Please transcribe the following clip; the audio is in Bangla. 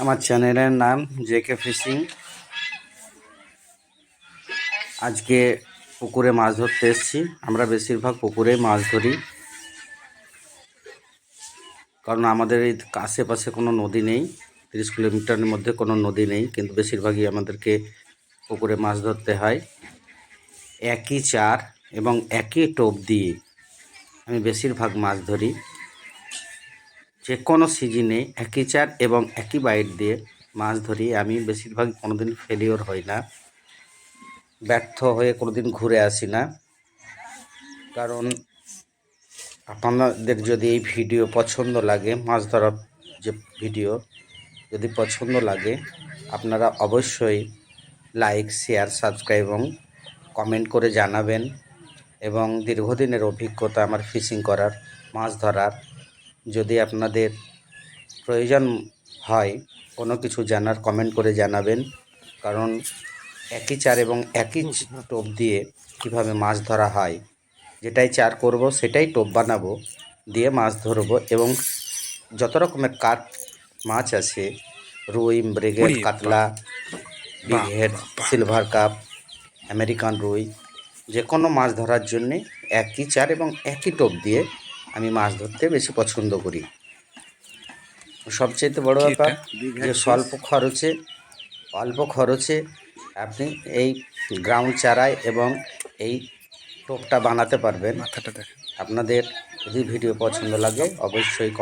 আমার চ্যানেলের নাম জেকে ফিশিং। আজকে পুকুরে মাছ ধরতে এসেছি। আমরা বেশিরভাগ পুকুরে মাছ ধরি, কারণ আমাদের এই আশেপাশে কোনো নদী নেই। 30 কিলোমিটারের মধ্যে কোনো নদী নেই, কিন্তু বেশিরভাগই আমাদেরকে পুকুরে মাছ ধরতে হয়। একই চার এবং একই টোপ দিয়ে আমি বেশিরভাগ মাছ ধরি। যে কোনো সিজনে একই চার এবং একই বাইট দিয়ে মাছ ধরি। আমি বেশিরভাগ কোনোদিন ফেলিওর হই না, ব্যর্থ হয়ে কোনোদিন ঘুরে আসি না। কারণ আপনাদের যদি এই ভিডিও পছন্দ লাগে, মাছ ধরার যে ভিডিও যদি পছন্দ লাগে, আপনারা অবশ্যই লাইক, শেয়ার, সাবস্ক্রাইব এবং কমেন্ট করে জানাবেন। এবং দীর্ঘদিনের অভিজ্ঞতা আমার ফিশিং করার, মাছ ধরার, যদি আপনাদের প্রয়োজন হয় কোনো কিছু জানার, কমেন্ট করে জানাবেন। কারণ একই চার এবং একই টোপ দিয়ে কিভাবে মাছ ধরা হয়, যেটাই চার করব সেটাই টোপ বানাবো, দিয়ে মাছ ধরবো। এবং যত রকমের কাঠ মাছ আছে, রুই, ব্রিগেড, কাতলা, big head, silver cup, American রুই, যে কোনো মাছ ধরার জন্যে একই চার এবং একই টোপ দিয়ে আমি মাছ ধরতে বেশি পছন্দ করি। সবচেয়ে বড় ব্যাপার যে অল্প খরচে আপনি এই গ্রাউন্ড চারায় এবং এই টোপটা বানাতে পারবেন। আপনাদের যদি ভিডিও পছন্দ লাগে অবশ্যই